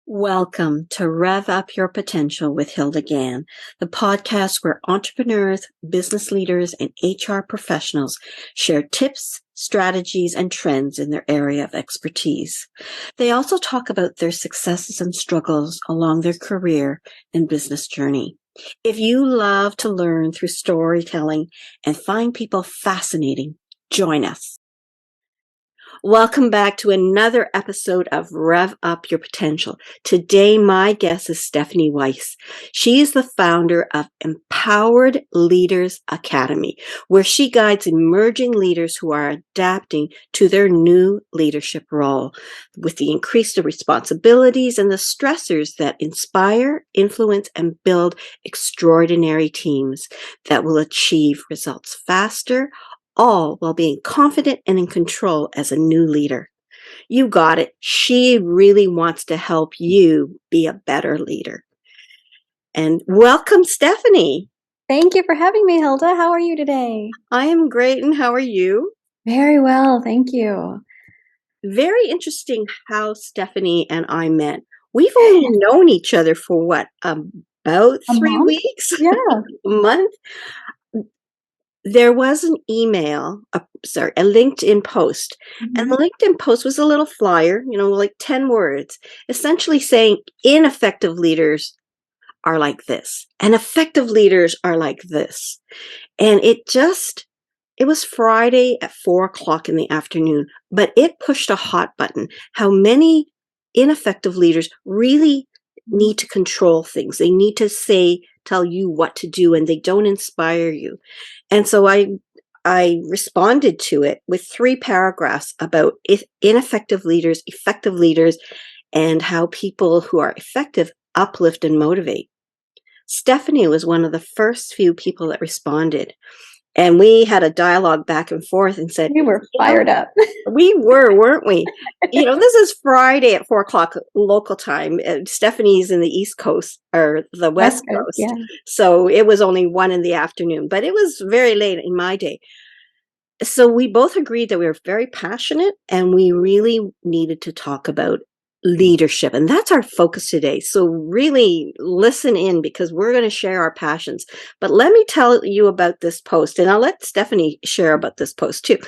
Welcome to Rev Up Your Potential with Hilda Gann, the podcast where entrepreneurs, business leaders, and HR professionals share tips, strategies, and trends in their area of expertise. They also talk about their successes and struggles along their career and business journey. If you love to learn through storytelling and find people fascinating, join us. Welcome back to another episode of Rev Up Your Potential. Today, my guest is Stephanie Weiss. She is the founder of Empowered Leaders Academy, where she guides emerging leaders who are adapting to their new leadership role with the increased responsibilities and the stressors that inspire, influence, and build extraordinary teams that will achieve results faster, all while being confident and in control as a new leader. You got it. She really wants to help you be a better leader. And welcome, Stephanie. Thank you for having me, Hilda. How are you today? I am great. And how are you? Very well. Thank you. Very interesting how Stephanie and I met. We've only known each other for what, about A 3 month? weeks? Yeah. A month? There was an a LinkedIn post. And the LinkedIn post was a little flyer, like 10 words, essentially saying ineffective leaders are like this and effective leaders are like this. And it was Friday at 4 o'clock in the afternoon, but it pushed a hot button. How many ineffective leaders really need to control things. They need to tell you what to do, and they don't inspire you. And so I responded to it with 3 paragraphs about ineffective leaders, effective leaders, and how people who are effective uplift and motivate. Stephanie was one of the first few people that responded. And we had a dialogue back and forth and said, We were fired up. We were, weren't we? This is Friday at 4 o'clock local time. Stephanie's in the East Coast or the West Coast. Yeah. So it was only 1 in the afternoon, but it was very late in my day. So we both agreed that we were very passionate and we really needed to talk about leadership. And that's our focus today. So really listen in because we're going to share our passions. But let me tell you about this post, and I'll let Stephanie share about this post too.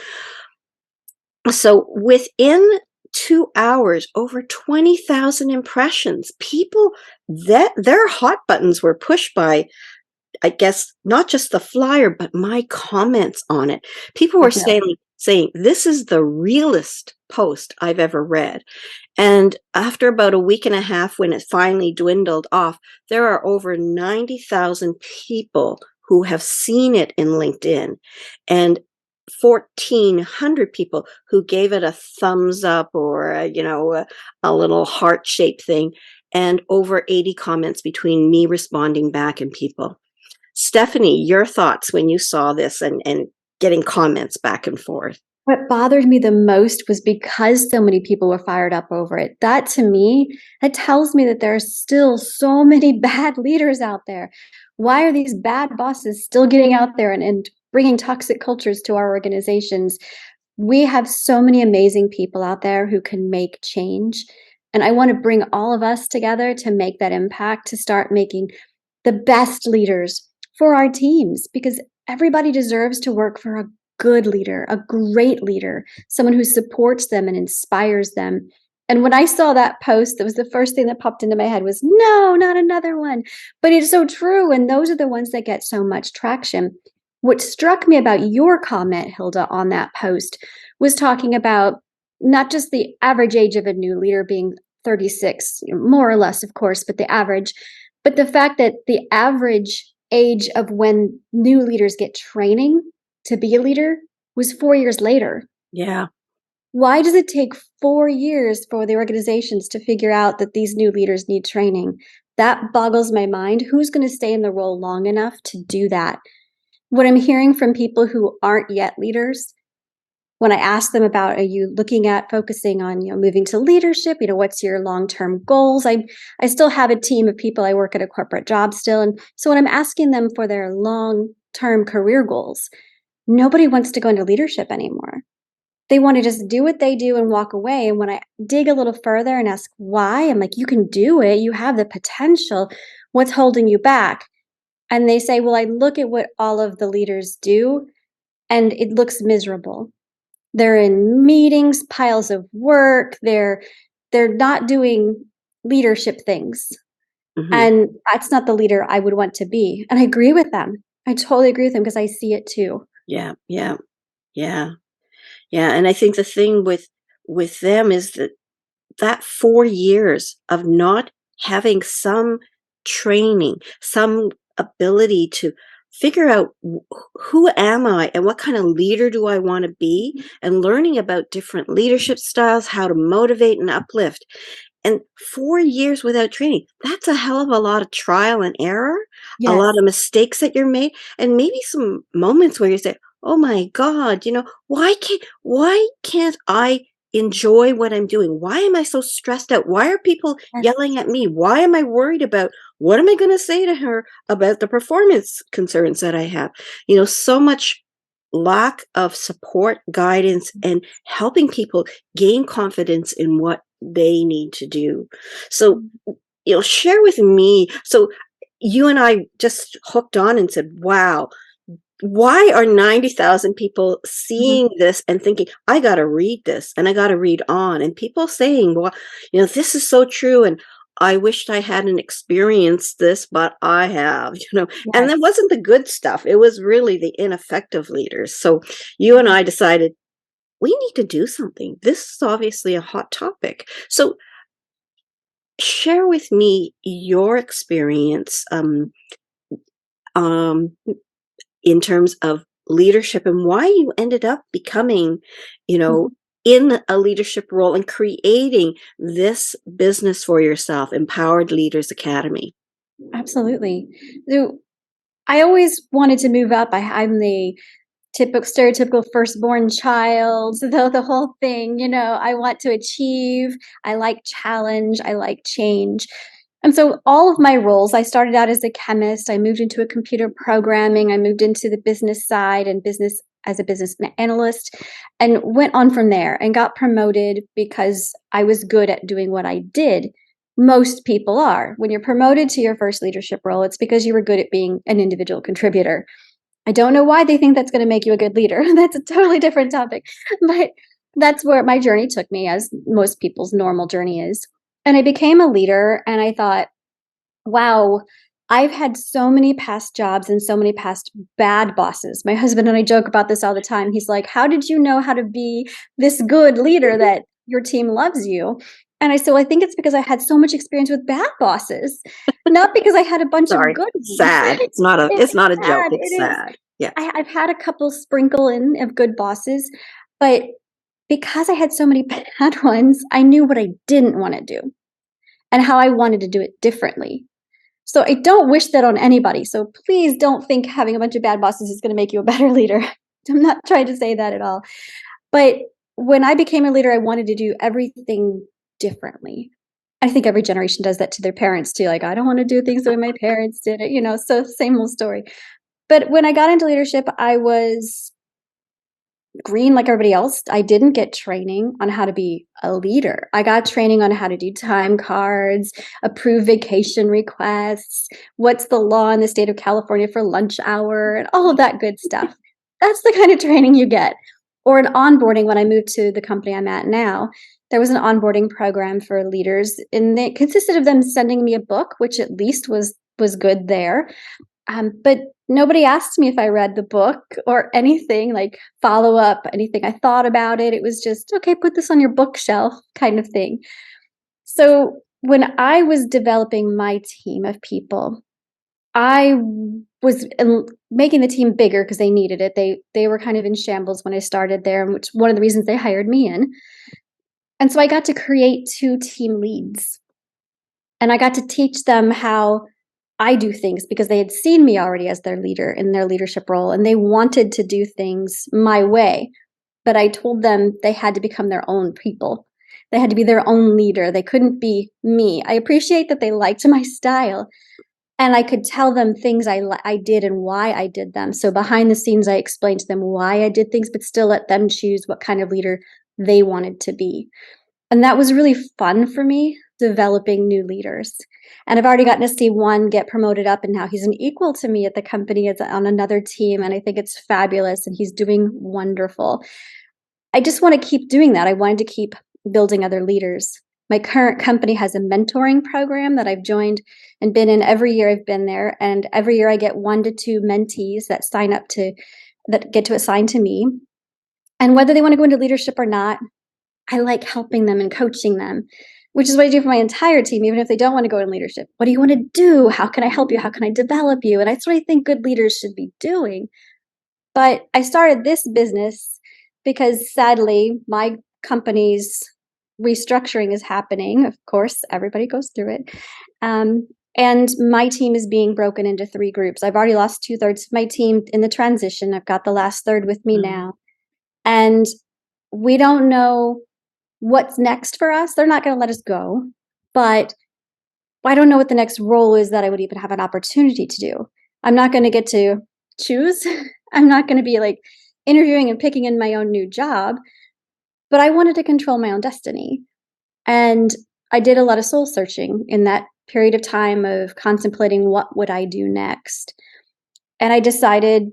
So within 2 hours, over 20,000 impressions, people that their hot buttons were pushed by, I guess, not just the flyer, but my comments on it. People were saying, this is the realest post I've ever read. And after about a week and a half, when it finally dwindled off, there are over 90,000 people who have seen it in LinkedIn, and 1,400 people who gave it a thumbs up or, a little heart-shaped thing, and over 80 comments between me responding back and people. Stephanie, your thoughts when you saw this and getting comments back and forth? What bothered me the most was because so many people were fired up over it. That to me, that tells me that there are still so many bad leaders out there. Why are these bad bosses still getting out there and bringing toxic cultures to our organizations? We have so many amazing people out there who can make change. And I want to bring all of us together to make that impact, to start making the best leaders for our teams, because everybody deserves to work for a good leader, a great leader, someone who supports them and inspires them. And when I saw that post, that was the first thing that popped into my head was, no, not another one. But it's so true. And those are the ones that get so much traction. What struck me about your comment, Hilda, on that post was talking about not just the average age of a new leader being 36, more or less, of course, but the average, but the fact that the average age of when new leaders get training to be a leader was 4 years later. Yeah. Why does it take 4 years for the organizations to figure out that these new leaders need training? That boggles my mind. Who's going to stay in the role long enough to do that? What I'm hearing from people who aren't yet leaders, when I ask them about, are you looking at focusing on, moving to leadership? What's your long-term goals? I still have a team of people. I work at a corporate job still. And so when I'm asking them for their long-term career goals, nobody wants to go into leadership anymore. They want to just do what they do and walk away. And when I dig a little further and ask why, I'm like, you can do it. You have the potential. What's holding you back? And they say, well, I look at what all of the leaders do and it looks miserable. They're in meetings, piles of work. They're not doing leadership things. Hmm. And that's not the leader I would want to be. And I agree with them. I totally agree with them because I see it too. Yeah, yeah, yeah, yeah. And I think the thing with them is that that 4 years of not having some training, some ability to figure out who am I and what kind of leader do I want to be, and learning about different leadership styles, how to motivate and uplift. And 4 years without training, that's a hell of a lot of trial and error, a lot Yes. of mistakes that you're made, and maybe some moments where you say, "Oh my god, why can't I enjoy what I'm doing? Why am I so stressed out? Why are people Yes. yelling at me? Why am I worried about what am I gonna say to her about the performance concerns that I have?" So much lack of support, guidance, and helping people gain confidence in what they need to do. So, share with me. So, you and I just hooked on and said, wow, why are 90,000 people Mhm. seeing this and thinking, I got to read this and I got to read on? And people saying, well, this is so true. And I wished I hadn't experienced this, but I have, and that Yes. wasn't the good stuff. It was really the ineffective leaders. So you and Mhm. I decided we need to do something. This is obviously a hot topic. So share with me your experience um, in terms of leadership and why you ended up becoming, you know, Mhm. in a leadership role and creating this business for yourself, Empowered Leaders Academy. Absolutely. So I always wanted to move up. I'm the stereotypical firstborn child, the whole thing. I want to achieve. I like challenge. I like change. And so all of my roles, I started out as a chemist. I moved into a computer programming. I moved into the business side and business as a business analyst and went on from there and got promoted because I was good at doing what I did. Most people are. When you're promoted to your first leadership role, it's because you were good at being an individual contributor. I don't know why they think that's gonna make you a good leader. That's a totally different topic. But that's where my journey took me, as most people's normal journey is. And I became a leader, and I thought, wow, I've had so many past jobs and so many past bad bosses. My husband and I joke about this all the time. He's like, "How did you know how to be this good leader that your team loves you?" And I said, "Well, I think it's because I had so much experience with bad bosses, not because I had a bunch of Sorry, good ones." sad. It's not a It's joke. sad. It's It is. sad. Yes. I've had a couple sprinkle in of good bosses, but because I had so many bad ones, I knew what I didn't want to do and how I wanted to do it differently. So I don't wish that on anybody. So please don't think having a bunch of bad bosses is going to make you a better leader. I'm not trying to say that at all. But when I became a leader, I wanted to do everything differently. I think every generation does that to their parents too. Like, I don't want to do things the way my parents did it, so same old story. But when I got into leadership, I was green like everybody else. I didn't get training on how to be a leader. I got training on how to do time cards, approve vacation requests, what's the law in the state of California for lunch hour, and all of that good stuff. That's the kind of training you get. Or an onboarding when I moved to the company I'm at now. There was an onboarding program for leaders, and it consisted of them sending me a book, which at least was good there. But nobody asked me if I read the book or anything, like follow up, anything I thought about it. It was just, okay, put this on your bookshelf kind of thing. So when I was developing my team of people, I was making the team bigger because they needed it. They were kind of in shambles when I started there, and which one of the reasons they hired me in. And so I got to create two team leads, and I got to teach them how I do things because they had seen me already as their leader in their leadership role and they wanted to do things my way. But I told them they had to become their own people. They had to be their own leader. They couldn't be me. I appreciate that they liked my style, And I could tell them things I did and why I did them. So behind the scenes, I explained to them why I did things, but still let them choose what kind of leader they wanted to be. And that was really fun for me, developing new leaders. And I've already gotten to see one get promoted up, and now he's an equal to me at the company as on another team, and I think it's fabulous, and he's doing wonderful. I just want to keep doing that. I wanted to keep building other leaders. My current company has a mentoring program that I've joined and been in every year I've been there. And every year I get 1 to 2 mentees that sign up that get to assign to me. And whether they want to go into leadership or not, I like helping them and coaching them, which is what I do for my entire team, even if they don't want to go in leadership. What do you want to do? How can I help you? How can I develop you? And that's what I think good leaders should be doing. But I started this business because sadly, my company's restructuring is happening. Of course, everybody goes through it. And my team is being broken into 3 groups. I've already lost 2/3 of my team in the transition. I've got the last third with me now. And we don't know what's next for us. They're not going to let us go. But I don't know what the next role is that I would even have an opportunity to do. I'm not going to get to choose. I'm not going to be like interviewing and picking in my own new job, but I wanted to control my own destiny. And I did a lot of soul searching in that period of time of contemplating what would I do next. And I decided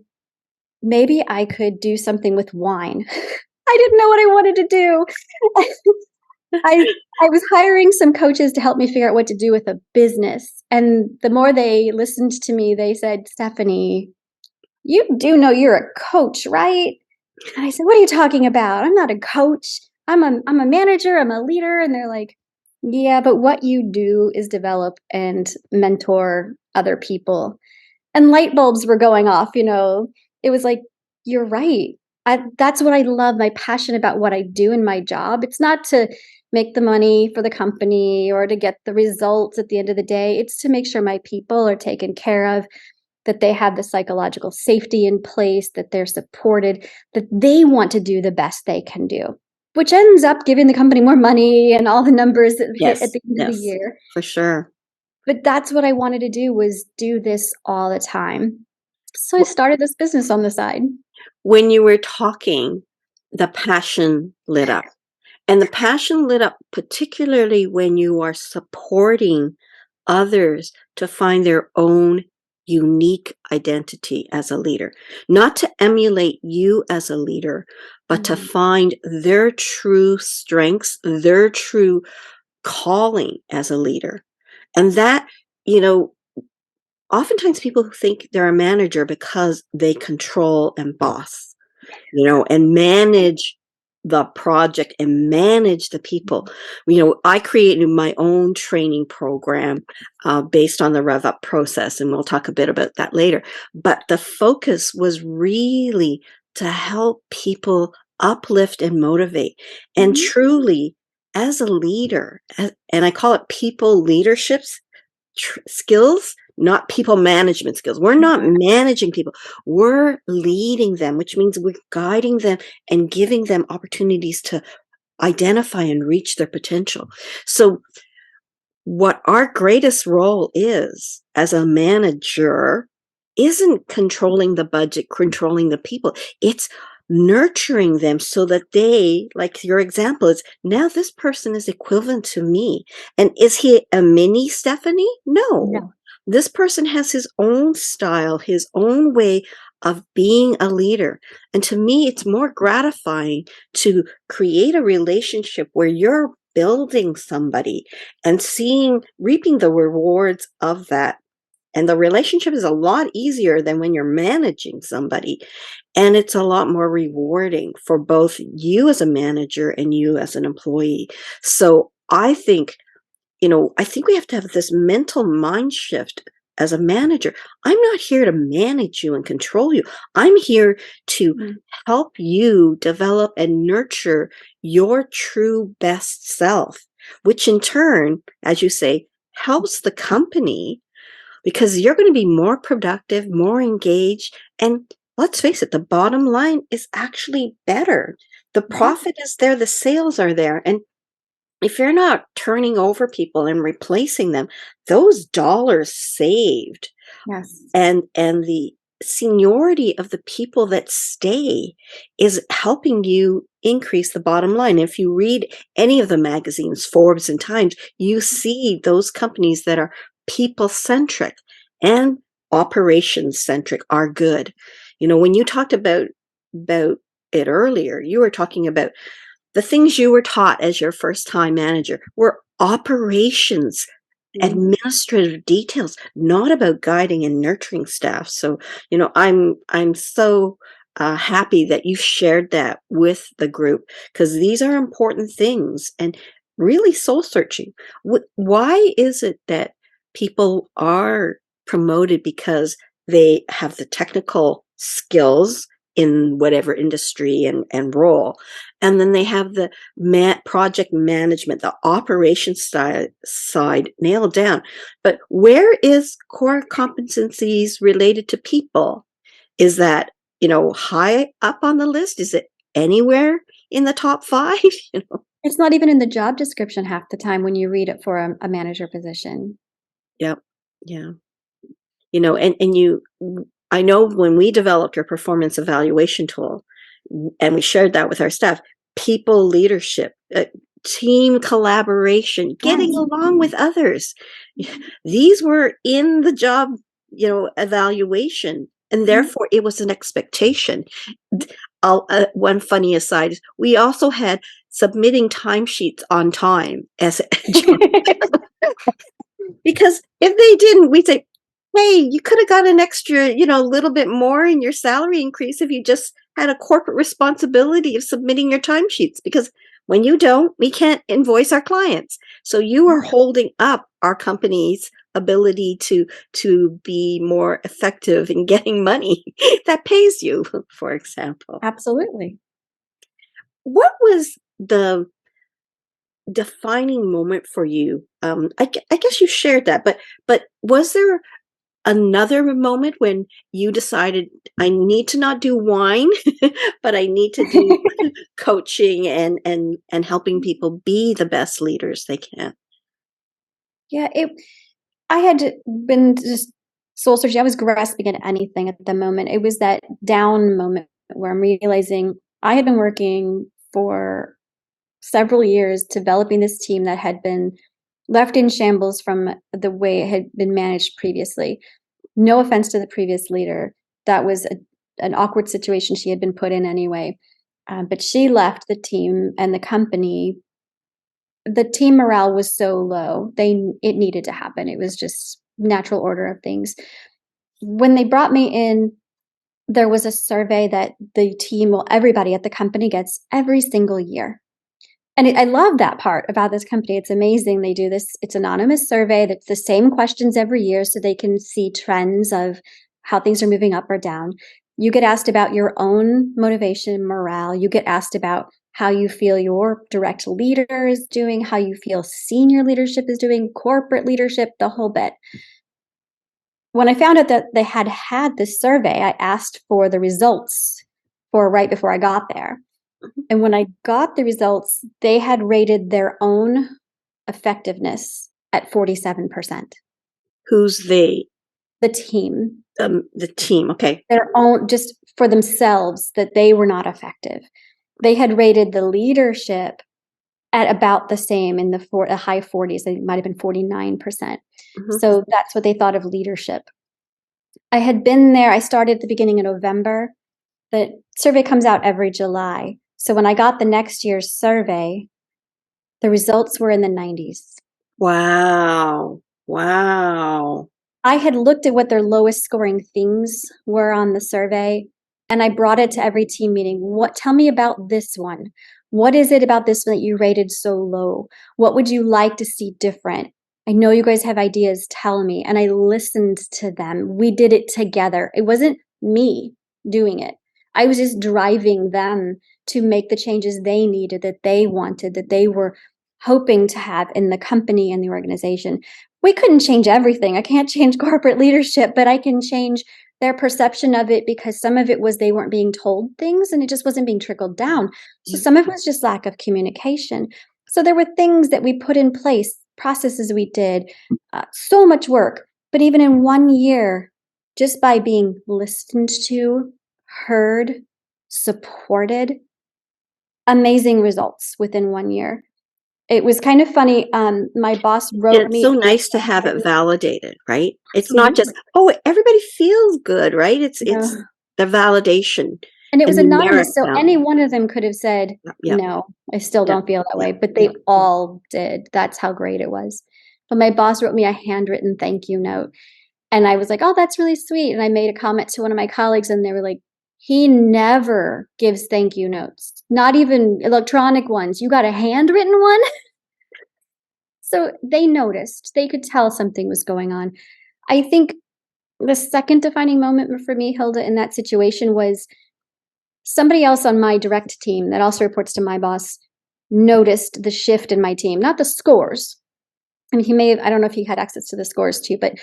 maybe I could do something with wine. I didn't know what I wanted to do. I I was hiring some coaches to help me figure out what to do with a business. And the more they listened to me, they said, "Stephanie, you do know you're a coach, right?" And I said, "What are you talking about? I'm not a coach. I'm a manager, I'm a leader." And they're like, "Yeah, but what you do is develop and mentor other people." And light bulbs were going off, you know. It was like, "You're right." That's what I love, my passion about what I do in my job. It's not to make the money for the company or to get the results at the end of the day. It's to make sure my people are taken care of, that they have the psychological safety in place, that they're supported, that they want to do the best they can do, which ends up giving the company more money and all the numbers that hit at Yes, the end of the yes, year. for sure. But that's what I wanted to do, was do this all the time. So I started this business on the side. When you were talking, the passion lit up. And the passion lit up particularly when you are supporting others to find their own unique identity as a leader. Not to emulate you as a leader, but to Mhm. find their true strengths, their true calling as a leader. And that, you know, oftentimes people think they're a manager because they control and boss, and manage the project and manage the people. I created my own training program based on the Rev Up process, and we'll talk a bit about that later. But the focus was really to help people uplift and motivate. And Mhm. truly, as a leader, and I call it people leaderships skills, not people management skills. We're not managing people. We're leading them, which means we're guiding them and giving them opportunities to identify and reach their potential. So what our greatest role is as a manager isn't controlling the budget, controlling the people. It's nurturing them so that they, like your example is, now this person is equivalent to me. And is he a mini Stephanie? No. No. This person has his own style, his own way of being a leader. And to me, it's more gratifying to create a relationship where you're building somebody and reaping the rewards of that. And the relationship is a lot easier than when you're managing somebody. And it's a lot more rewarding for both you as a manager and you as an employee. So I think we have to have this mental mind shift as a manager. I'm not here to manage you and control you. I'm here to Mhm. help you develop and nurture your true best self, which in turn, as you say, helps the company because you're going to be more productive, more engaged. And let's face it, the bottom line is actually better. The Yeah. profit is there, the sales are there. And if you're not turning over people and replacing them, those dollars saved Yes. and the seniority of the people that stay is helping you increase the bottom line. If you read any of the magazines, Forbes and Times, you see those companies that are people centric and operations centric are good. You know, when you talked about it earlier, you were talking about the things you were taught as your first time manager were operations, Mm. administrative details, not about guiding and nurturing staff. So, you know, I'm so happy that you shared that with the group because these are important things and really soul searching. Why is it that people are promoted because they have the technical skills in whatever industry and role, and then they have the project management, the operations side nailed down. But where is core competencies related to people? Is that, you know, high up on the list? Is it anywhere in the top five? You know? It's not even in the job description half the time when you read it for a manager position. Yep. Yeah. You know, and you, I know when we developed our performance evaluation tool and we shared that with our staff, people leadership, team collaboration, getting Yes. along with others, these were in the job, you know, evaluation, and Mhm. therefore it was an expectation. One funny aside is we also had submitting timesheets on time as a job. Because if they didn't, we'd say, "Hey, you could have got an extra, you know, little bit more in your salary increase if you just had a corporate responsibility of submitting your timesheets." Because when you don't, we can't invoice our clients. So you are holding up our company's ability to be more effective in getting money that pays you, for example. Absolutely. What was the defining moment for you? I guess you shared that, but was there another moment when you decided, I need to not do wine, but I need to do coaching and helping people be the best leaders they can? Yeah, I had been just soul searching. I was grasping at anything at the moment. It was that down moment where I'm realizing I had been working for several years developing this team that had been left in shambles from the way it had been managed previously. No offense to the previous leader. That was an awkward situation she had been put in anyway. But she left the team and the company. The team morale was so low. It needed to happen. It was just natural order of things. When they brought me in, there was a survey that the team, well, everybody at the company gets every single year. And I love that part about this company. It's amazing. They do this. It's anonymous survey that's the same questions every year so they can see trends of how things are moving up or down. You get asked about your own motivation, morale. You get asked about how you feel your direct leader is doing, how you feel senior leadership is doing, corporate leadership, the whole bit. When I found out that they had this survey, I asked for the results for right before I got there. And when I got the results, they had rated their own effectiveness at 47%. Who's they? The team, The team. Okay. their own, just for themselves, that they were not effective. They had rated the leadership at about the same in the high 40s. It might have been 49%. Mhm. So that's what they thought of leadership. I had been there. I started at the beginning of November. The survey comes out every July. So when I got the next year's survey, the results were in the 90s. Wow. Wow. I had looked at what their lowest scoring things were on the survey, and I brought it to every team meeting. Tell me about this one. What is it about this one that you rated so low? What would you like to see different? I know you guys have ideas, tell me. And I listened to them. We did it together. It wasn't me doing it. I was just driving them to make the changes they needed, that they wanted, that they were hoping to have in the company and the organization. We couldn't change everything. I can't change corporate leadership, but I can change their perception of it because some of it was they weren't being told things and it just wasn't being trickled down. So Yeah. some of it was just lack of communication. So there were things that we put in place, processes we did, so much work. But even in 1 year, just by being listened to, heard, supported, amazing results within 1 year. It was kind of funny. My boss And wrote it's me so a nice to have it handwritten. validated, right? It's not just, Absolutely. oh, everybody feels good, right? It's No. the validation And it was and numeric anonymous, so value. any one of them could have said, Yeah, "No, I still yeah, don't feel that yeah, way," but yeah. they all did. That's how great it was. But my boss wrote me a handwritten thank you note, and I was like, "Oh, that's really sweet," and I made a comment to one of my colleagues, and they were like, "He never gives thank you notes, not even electronic ones. You got a handwritten one?" So they noticed. They could tell something was going on. I think the second defining moment for me, Hilda, in that situation was somebody else on my direct team that also reports to my boss noticed the shift in my team, not the scores. I mean, he may have, I don't know if he had access to the scores too, but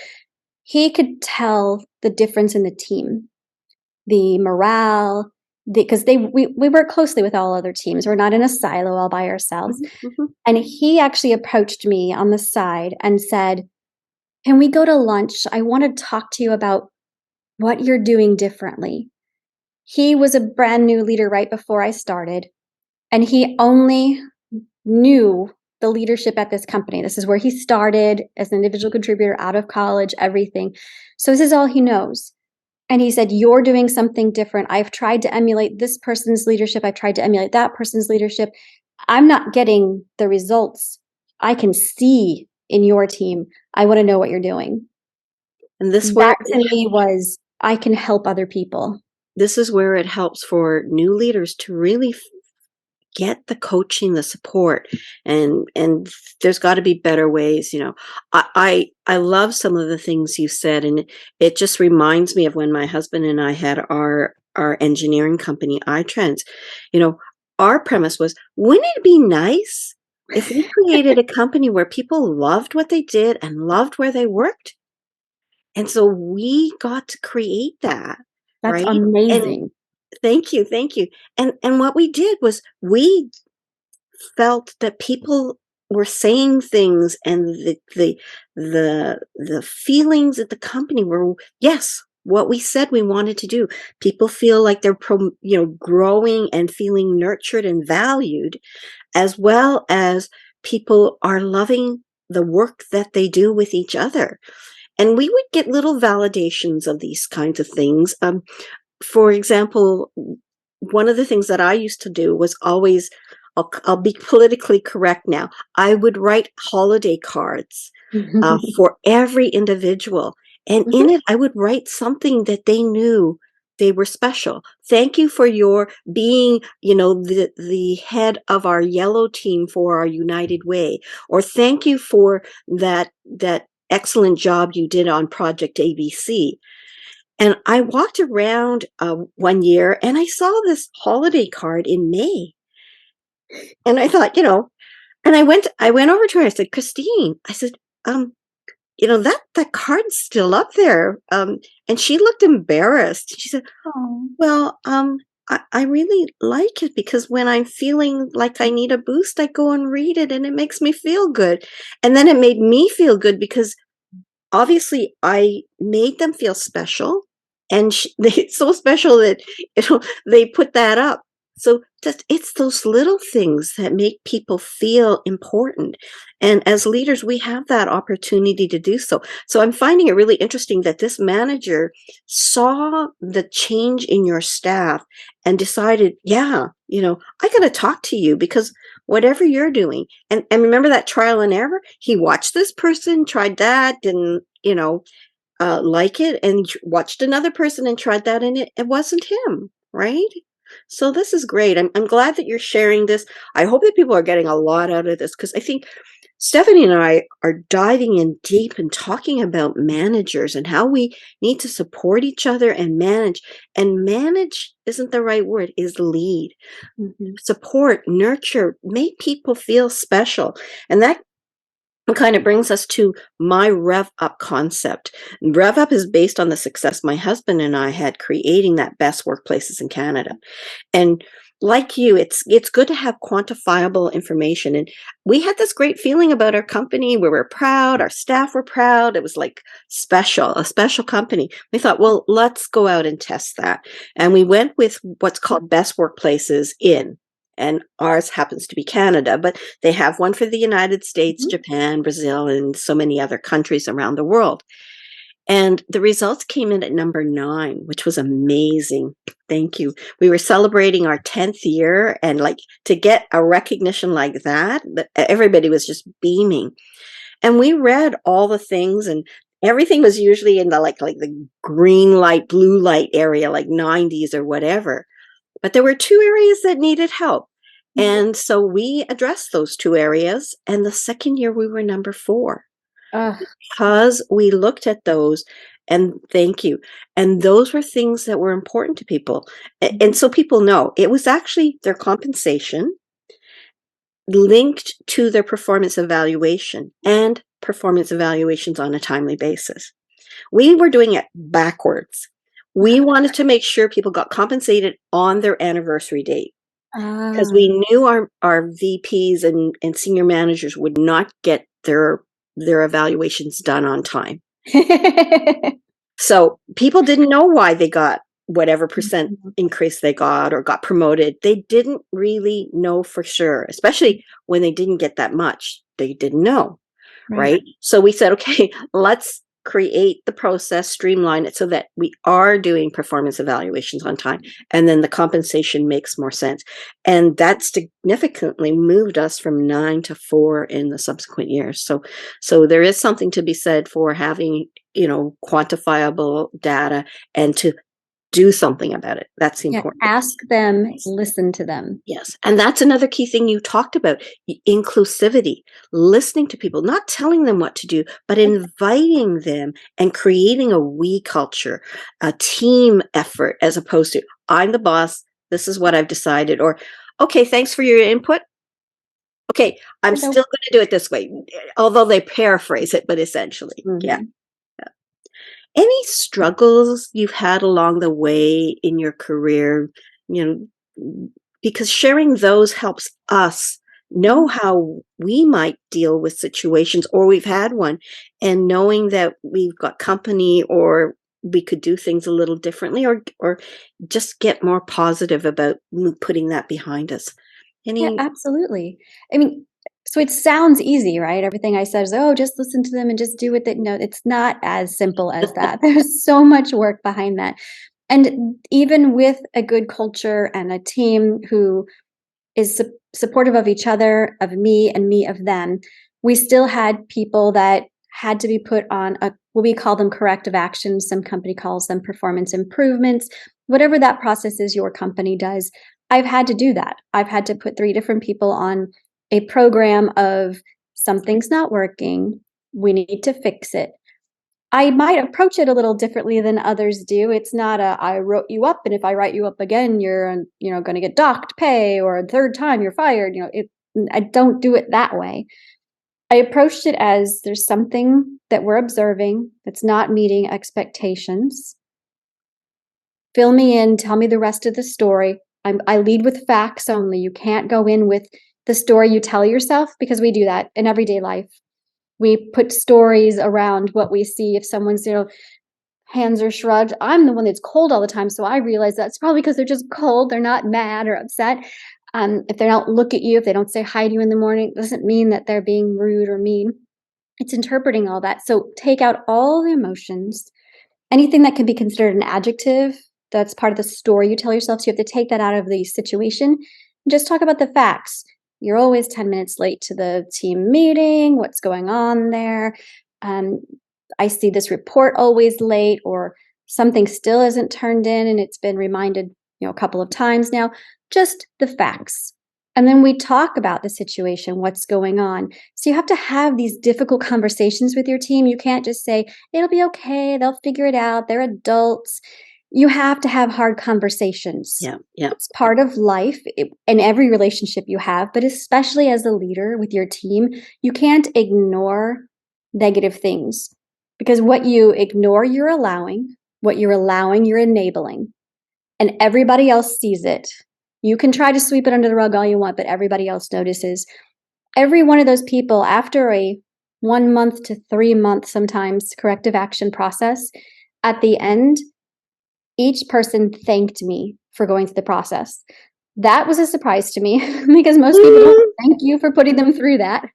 he could tell the difference in the team, the morale, because we work closely with all other teams. We're not in a silo all by ourselves. Mhm, mhm. And he actually approached me on the side and said, "Can we go to lunch? I want to talk to you about what you're doing differently." He was a brand new leader right before I started, and he only knew the leadership at this company. This is where he started as an individual contributor out of college, everything. So this is all he knows. And he said, "You're doing something different. I've tried to emulate this person's leadership. I've tried to emulate that person's leadership. I'm not getting the results I can see in your team. I want to know what you're doing." And this That where to me was, I can help other people. this is where it helps for new leaders to really get the coaching, the support, and there's got to be better ways. I love some of the things you said, and it just reminds me of when my husband and I had our engineering company, iTrends. You know, our premise was, wouldn't it be nice if we created a company where people loved what they did and loved where they worked? And so we got to create that, That's right? And amazing. thank you, thank you. And what we did was we felt that people were saying things, and the feelings at the company were, yes, what we said we wanted to do. People feel like they're growing and feeling nurtured and valued, as well as people are loving the work that they do with each other. And we would get little validations of these kinds of things. For example, one of the things that I used to do was always, I'll be politically correct now, I would write holiday cards for every individual. And in Mhm. it, I would write something that they knew they were special. Thank you for your being, the head of our yellow team for our United Way, or thank you for that excellent job you did on Project ABC. And I walked around one year and I saw this holiday card in May. And I thought, and I went over to her. I said, Christine, I said, um, that card's still up there. And she looked embarrassed. She said, Oh. well, I really like it because when I'm feeling like I need a boost, I go and read it and it makes me feel good. And then it made me feel good because obviously I made them feel special, and they so special that they put that up. So just, it's those little things that make people feel important, and as leaders we have that opportunity to do so. So I'm finding it really interesting that this manager saw the change in your staff and decided, yeah, I got to talk to you because whatever you're doing. And remember that trial and error? He watched this person, tried that, didn't, like it, and watched another person and tried that, and it wasn't him, right? So this is great. I'm glad that you're sharing this. I hope that people are getting a lot out of this, because I think Stephanie and I are diving in deep and talking about managers and how we need to support each other and manage. And manage isn't the right word, is lead, Mhm. support, nurture, make people feel special. And that kind of brings us to my Rev Up concept. Rev Up is based on the success my husband and I had creating that best workplaces in Canada. And, like you, it's good to have quantifiable information. And we had this great feeling about our company. We were proud. Our staff were proud. It was like a special company. We thought, well, let's go out and test that. And we went with what's called best workplaces in. And ours happens to be Canada, but they have one for the United States, Mhm. Japan, Brazil, and so many other countries around the world. And the results came in at number 9, which was amazing. Thank you. We were celebrating our 10th year, and like to get a recognition like that, everybody was just beaming. And we read all the things, and everything was usually in the like the green light, blue light area, like 90s or whatever. But there were 2 areas that needed help. Mhm. And so we addressed those 2 areas, and the second year we were number 4 Ugh. because we looked at those. And thank you. And those were things that were important to people. And Mhm. so people know it was actually their compensation linked to their performance evaluation and performance evaluations on a timely basis. We were doing it backwards. We wanted to make sure people got compensated on their anniversary date because Ah. we knew our VPs and senior managers would not get their evaluations done on time. So people didn't know why they got whatever percent Mhm. increase they got or got promoted. They didn't really know for sure, especially when they didn't get that much. They didn't know. Right. Right? So we said, okay, let's create the process, streamline it so that we are doing performance evaluations on time, and then the compensation makes more sense. And that significantly moved us from 9 to 4 in the subsequent years. So there is something to be said for having, quantifiable data and to do something about it. That's the Yeah, important. ask them, listen to them. Yes. And that's another key thing you talked about, inclusivity, listening to people, not telling them what to do, but inviting them and creating a we culture, a team effort, as opposed to, I'm the boss, this is what I've decided, or, okay, thanks for your input. Okay, I'm So, still going to do it this way, although they paraphrase it, but essentially, yeah. mhm. Any struggles you've had along the way in your career, because sharing those helps us know Mhm. how we might deal with situations or we've had one, and knowing that we've got company or we could do things a little differently or just get more positive about putting that behind us. Yeah, Any absolutely. I mean, so it sounds easy, right? Everything I said is, "Oh, just listen to them and just do what they." No, it's not as simple as that. There's so much work behind that. And even with a good culture and a team who is supportive of each other, of me and me of them, we still had people that had to be put on a what we call them corrective actions. Some company calls them performance improvements. Whatever that process is your company does, I've had to do that. I've had to put 3 different people on a program of something's not working. We need to fix it. I might approach it a little differently than others do. It's not a I wrote you up, and if I write you up again, you're going to get docked pay, or a third time you're fired. I don't do it that way. I approached it as there's something that we're observing that's not meeting expectations. Fill me in, tell me the rest of the story. I lead with facts only. You can't go in with the story you tell yourself because we do that in everyday life. We put stories around what we see. If someone's, hands are shrugged. I'm the one that's cold all the time, so I realize that's probably because they're just cold. They're not mad or upset. If they don't look at you, if they don't say hi to you in the morning, it doesn't mean that they're being rude or mean. It's interpreting all that. So take out all the emotions, anything that can be considered an adjective. That's part of the story you tell yourself. So you have to take that out of the situation and just talk about the facts. You're always 10 minutes late to the team meeting. What's going on there? Um, I see this report always late, or something still isn't turned in and it's been reminded, a couple of times now. Just the facts. And then we talk about the situation, what's going on. So you have to have these difficult conversations with your team. You can't just say, it'll be okay, they'll figure it out, they're adults. You have to have hard conversations. Yeah, yeah. It's part of life in every relationship you have, but especially as a leader with your team, you can't ignore negative things because what you ignore, you're allowing. What you're allowing, you're enabling. And everybody else sees it. You can try to sweep it under the rug all you want, but everybody else notices. Every one of those people, after a 1 month to 3 month, sometimes corrective action process, at the end, each person thanked me for going through the process. That was a surprise to me because most people don't Mm, thank you for putting them through that.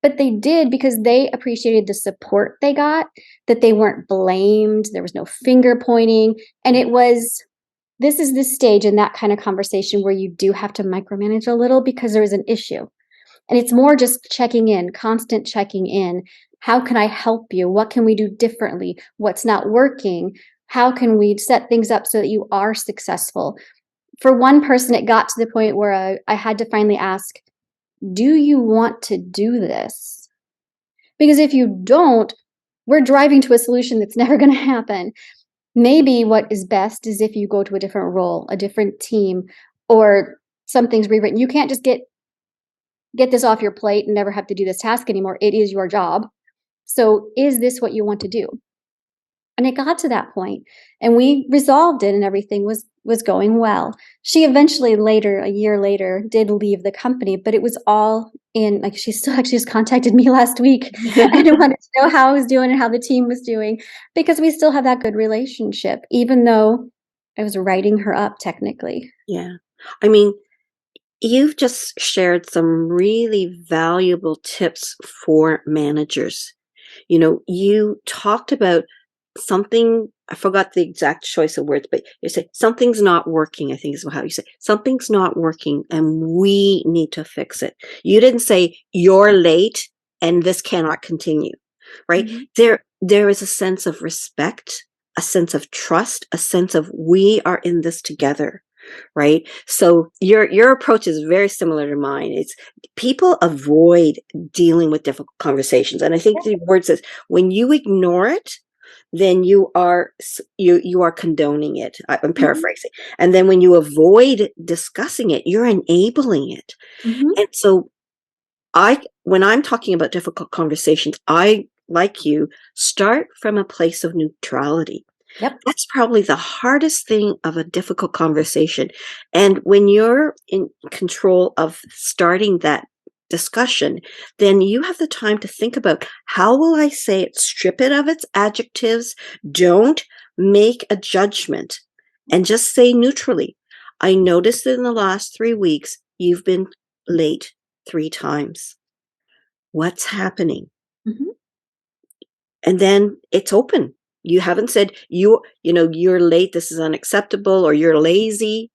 But they did because they appreciated the support they got, that they weren't blamed, there was no finger pointing, and it was, this is the stage in that kind of conversation where you do have to micromanage a little because there is an issue. And it's more just checking in, constant checking in. How can I help you? What can we do differently? What's not working? How can we set things up so that you are successful? For one person, it got to the point where I had to finally ask, do you want to do this? Because if you don't, we're driving to a solution that's never going to happen. Maybe what is best is if you go to a different role, a different team, or something's rewritten. You can't just get this off your plate and never have to do this task anymore. It is your job. So is this what you want to do? And it got to that point, and we resolved it, and everything was going well. She eventually later, a year later, did leave the company, but it was all in, like, she still actually just contacted me last week and wanted to know how I was doing and how the team was doing, because we still have that good relationship, even though I was writing her up technically. yeah. I mean, you've just shared some really valuable tips for managers. You talked about something, I forgot the exact choice of words, but you say something's not working, I think is how you say something's not working and we need to fix it. You didn't say you're late and this cannot continue, right? Mhm. There is a sense of respect, a sense of trust, a sense of we are in this together, right? So your approach is very similar to mine. It's people avoid dealing with difficult conversations, and I think the word says when you ignore it, then you are condoning it. I'm Mhm. paraphrasing. And then when you avoid discussing it, you're enabling it. Mhm. And so when I'm talking about difficult conversations, I, like you, start from a place of neutrality. Yep. That's probably the hardest thing of a difficult conversation. And when you're in control of starting that discussion, then you have the time to think about how will I say it, strip it of its adjectives, don't make a judgment, and just say neutrally, I noticed that in the last 3 weeks, you've been late 3 times. What's happening? Mhm. And then it's open. You haven't said you're late, this is unacceptable, or you're lazy.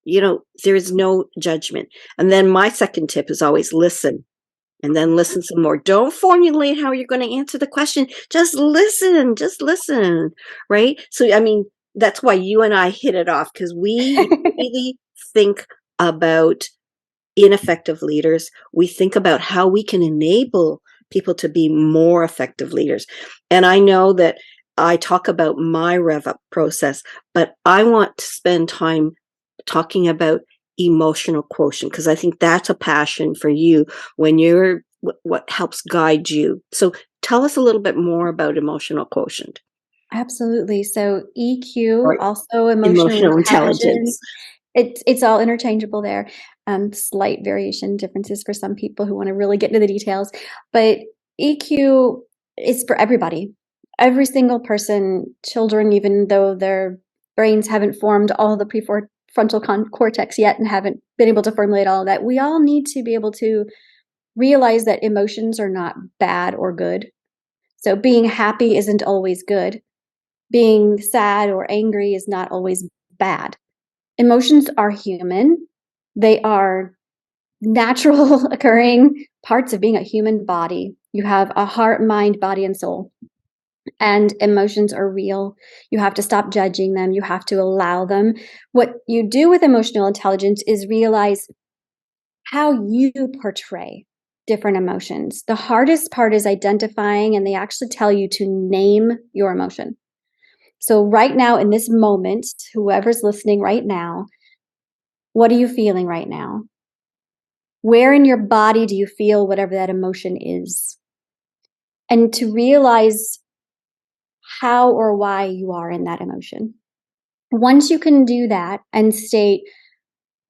There is no judgment. And then my second tip is always listen, and then listen some more. Don't formulate how you're going to answer the question. Just listen, right? So, I mean, that's why you and I hit it off, because we really think about ineffective leaders. We think about how we can enable people to be more effective leaders. And I know that I talk about my rev up process, but I want to spend time talking about emotional quotient, because I think that's a passion for you when you're what helps guide you. So tell us a little bit more about emotional quotient Absolutely. So EQ, or also emotional emotional intelligence, intelligence. it's all interchangeable there. Slight variation differences for some people who want to really get into the details, but EQ is for everybody. Every single person, children, even though their brains haven't formed all the prefrontal cortex yet and haven't been able to formulate all of that, we all need to be able to realize that emotions are not bad or good. So being happy isn't always good. Being sad or angry is not always bad. Emotions are human. They are natural occurring parts of being a human body. You have a heart, mind, body, and soul. And emotions are real. You have to stop judging them. You have to allow them. What you do with emotional intelligence is realize how you portray different emotions. The hardest part is identifying, and they actually tell you to name your emotion. So, right now, in this moment, whoever's listening right now, what are you feeling right now? Where in your body do you feel whatever that emotion is? And to realize how or why you are in that emotion. Once you can do that and state,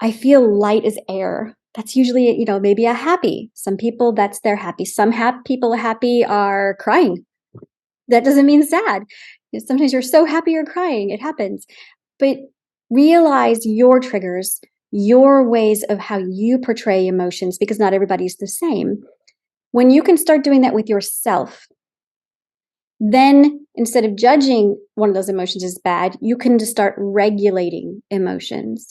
I feel light as air. That's usually, maybe a happy. Some people, that's their happy. Some people happy are crying. That doesn't mean sad. Sometimes you're so happy you're crying. It happens. But realize your triggers, your ways of how you portray emotions, because not everybody's the same. When you can start doing that with yourself, then instead of judging one of those emotions as bad, you can just start regulating emotions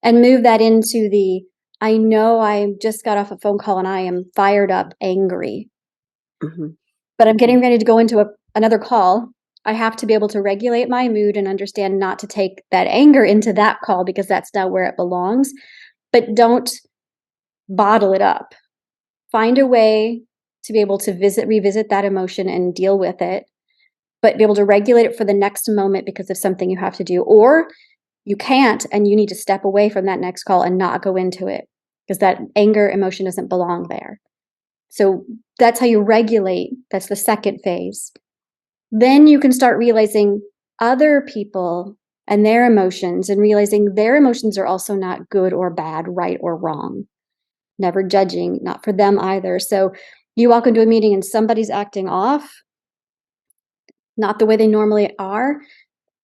and move that into the, I know I just got off a phone call and I am fired up, angry, but I'm getting ready to go into another call. I have to be able to regulate my mood and understand not to take that anger into that call because that's not where it belongs. But don't bottle it up. Find a way to be able to revisit that emotion and deal with it, but be able to regulate it for the next moment because of something you have to do. Or you can't and you need to step away from that next call and not go into it because that anger emotion doesn't belong there. So that's how you regulate. That's the second phase. Then you can start realizing other people and their emotions and realizing their emotions are also not good or bad, right or wrong. Never judging, not for them either. So you walk into a meeting and somebody's acting off, not the way they normally are.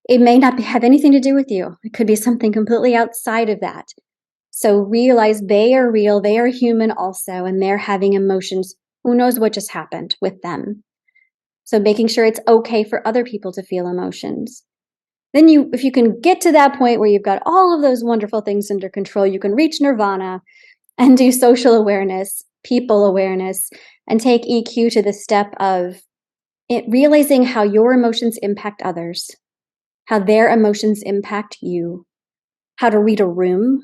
It may not have anything to do with you. It could be something completely outside of that. So realize they are real, they are human also, and they're having emotions. Who knows what just happened with them? So making sure it's okay for other people to feel emotions. Then if you can get to that point where you've got all of those wonderful things under control, you can reach nirvana and do social awareness, people awareness, and take EQ to the step of realizing how your emotions impact others, how their emotions impact you, how to read a room,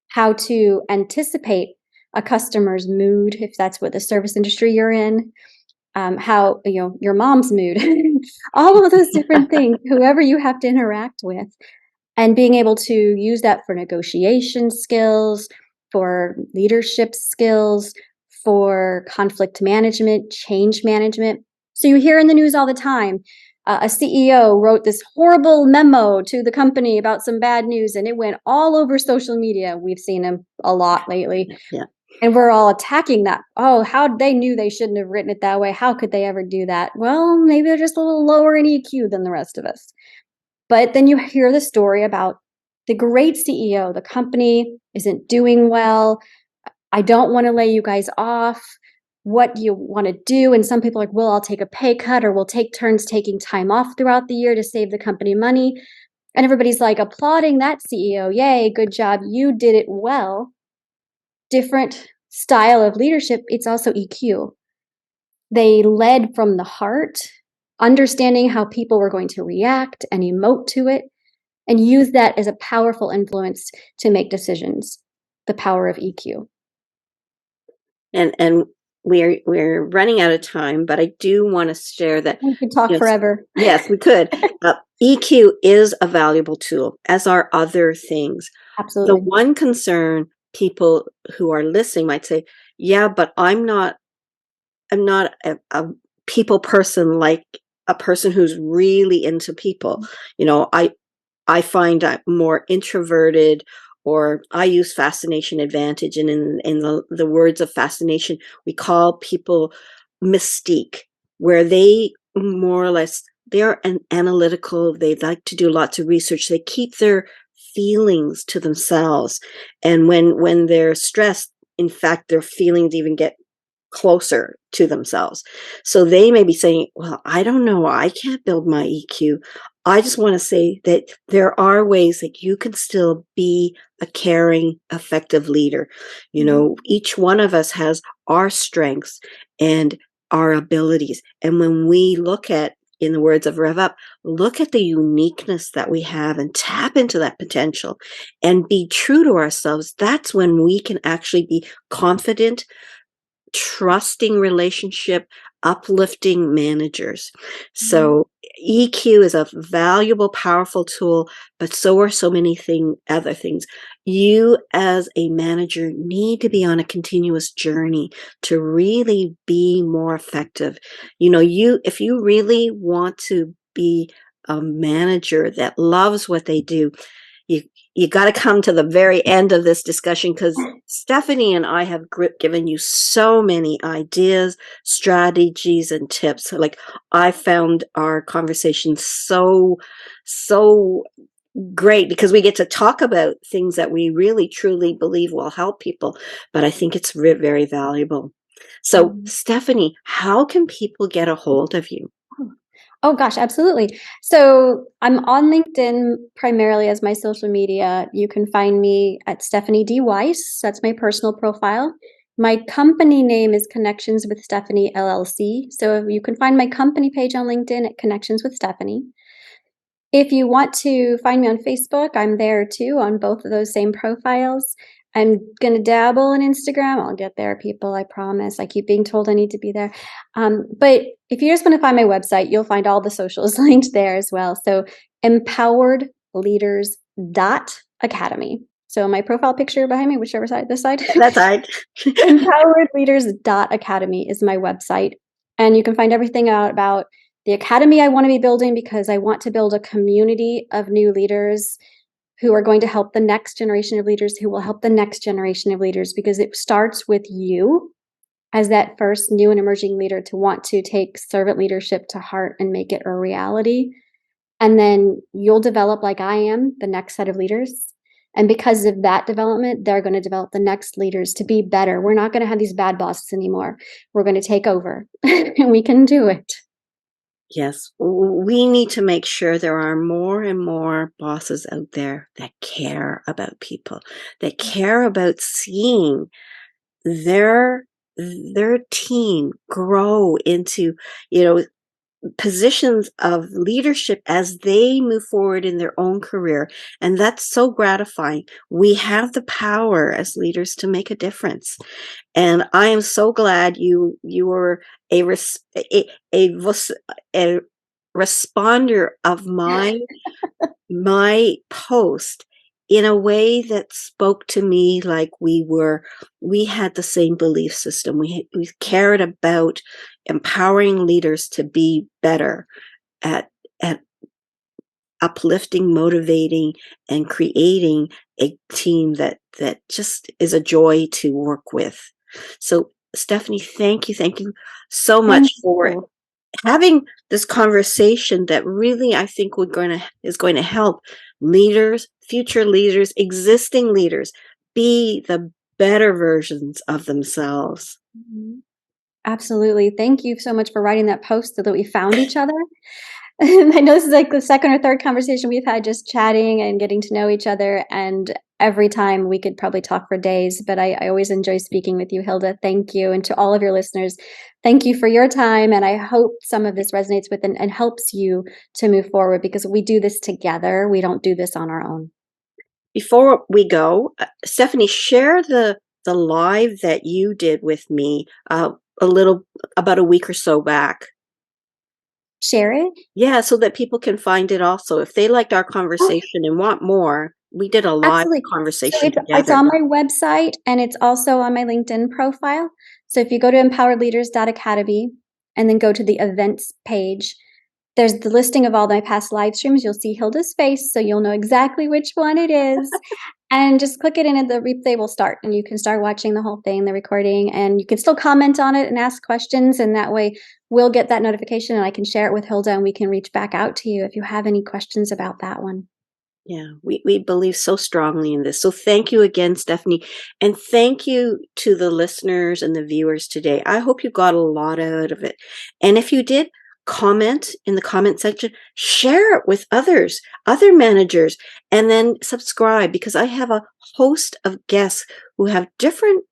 how to anticipate a customer's mood, if that's what the service industry you're in, how, your mom's mood, all of those different things, whoever you have to interact with, and being able to use that for negotiation skills, for leadership skills, for conflict management, change management. So you hear in the news all the time, a CEO wrote this horrible memo to the company about some bad news, and it went all over social media. We've seen them a lot lately. Yeah. And we're all attacking that. Oh, how they knew they shouldn't have written it that way. How could they ever do that? Well, maybe they're just a little lower in EQ than the rest of us. But then you hear the story about the great CEO, the company isn't doing well. I don't want to lay you guys off. What do you want to do? And some people are like, well, I'll take a pay cut or we'll take turns taking time off throughout the year to save the company money. And everybody's like applauding that CEO. Yay, good job. You did it well. Different style of leadership. It's also EQ. They led from the heart, understanding how people were going to react and emote to it, and use that as a powerful influence to make decisions. The power of EQ. And we're running out of time, but I do want to share that. We could talk forever. Yes, we could. EQ is a valuable tool, as are other things. Absolutely. The one concern people who are listening might say, yeah, but I'm not a people person, like a person who's really into people. I find I'm more introverted, or I use fascination advantage. And in the words of fascination, we call people mystique, where they more or less, they're analytical. They like to do lots of research. They keep their feelings to themselves. And when they're stressed, in fact, their feelings even get closer to themselves. So they may be saying, well, I don't know, I can't build my EQ. I just want to say that there are ways that you can still be a caring, effective leader. Each one of us has our strengths and our abilities. And when we look at, in the words of Rev Up, look at the uniqueness that we have and tap into that potential and be true to ourselves, that's when we can actually be confident, trusting relationship, uplifting managers. So EQ is a valuable, powerful tool, but so are so many other things. You as a manager need to be on a continuous journey to really be more effective. If you really want to be a manager that loves what they do, you you got to come to the very end of this discussion, because Stephanie and I have given you so many ideas, strategies, and tips. Like, I found our conversation so great, because we get to talk about things that we really truly believe will help people. But I think it's very valuable. So, Mhm. Stephanie, how can people get a hold of you? Oh gosh, absolutely. So I'm on LinkedIn primarily as my social media. You can find me at Stephanie D. Weiss. That's my personal profile. My company name is Connections with Stephanie LLC. So you can find my company page on LinkedIn at Connections with Stephanie. If you want to find me on Facebook, I'm there too on both of those same profiles. I'm gonna dabble in Instagram. I'll get there, people. I promise. I keep being told I need to be there. But if you just want to find my website, you'll find all the socials linked there as well. So empoweredleaders.academy. So my profile picture behind me, whichever side, this side. That's right. Empoweredleaders.academy is my website. And you can find everything out about the academy I want to be building, because I want to build a community of new leaders who are going to help the next generation of leaders, who will help the next generation of leaders, because it starts with you as that first new and emerging leader to want to take servant leadership to heart and make it a reality. And then you'll develop, like I am, the next set of leaders. And because of that development, they're going to develop the next leaders to be better. We're not going to have these bad bosses anymore. We're going to take over and we can do it. Yes, we need to make sure there are more and more bosses out there that care about people, that care about seeing their their team grow into, you know, positions of leadership as they move forward in their own career. And that's so gratifying. We have the power as leaders to make a difference. And I am so glad you were a a responder of my post in a way that spoke to me like we had the same belief system. We cared about empowering leaders to be better at at uplifting, motivating, and creating a team that just is a joy to work with. So, Stephanie, thank you so Thank much for you. having this conversation that really, I think, is going to help leaders, future leaders, existing leaders be the better versions of themselves. Mhm. Absolutely. Thank you so much for writing that post so that we found each other. And I know this is like the second or third conversation we've had just chatting and getting to know each other. And every time we could probably talk for days, but I always enjoy speaking with you, Hilda. Thank you. And to all of your listeners, thank you for your time. And I hope some of this resonates with and helps you to move forward, because we do this together. We don't do this on our own. Before we go, Stephanie, share the live that you did with me a little about a week or so back. Share it. Yeah, so that people can find it also. If they liked our Oh, conversation and want more, we did a live absolutely. So conversation it's together. on my website and it's also on my LinkedIn profile. So if you go to empoweredleaders.academy and then go to the events page, there's the listing of all my past live streams. You'll see Hilda's face, so you'll know exactly which one it is. And just click it in and the replay will start and you can start watching the whole thing, the recording, and you can still comment on it and ask questions. And that way we'll get that notification and I can share it with Hilda and we can reach back out to you if you have any questions about that one. Yeah, we believe so strongly in this. So thank you again, Stephanie. And thank you to the listeners and the viewers today. I hope you got a lot out of it. And if you did, comment in the comment section, share it with others, other managers, and then subscribe, because I have a host of guests who have different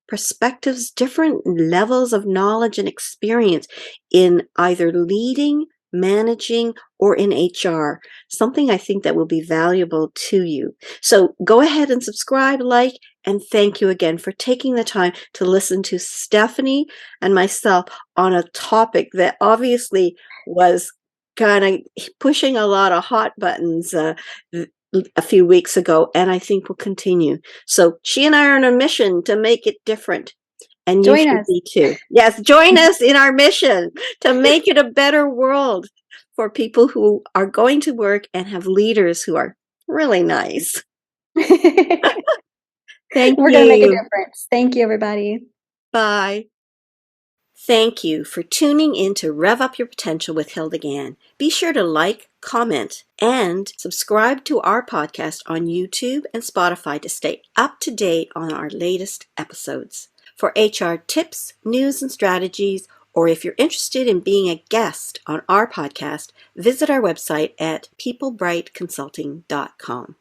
perspectives, different levels of knowledge and experience in either leading, managing, or in HR. Something I think that will be valuable to you. So go ahead and subscribe, like, and thank you again for taking the time to listen to Stephanie and myself on a topic that obviously was kind of pushing a lot of hot buttons a few weeks ago, and I think will continue. So she and I are on a mission to make it different. And you Join should us. be too. Yes, join us in our mission to make it a better world for people who are going to work and have leaders who are Really nice. We're Thank going to make a you. difference. Thank you, everybody. Bye. Thank you for tuning in to Rev Up Your Potential with Hilda Gann. Be sure to like, comment, and subscribe to our podcast on YouTube and Spotify to stay up to date on our latest episodes. For HR tips, news, and strategies, or if you're interested in being a guest on our podcast, visit our website at peoplebrightconsulting.com.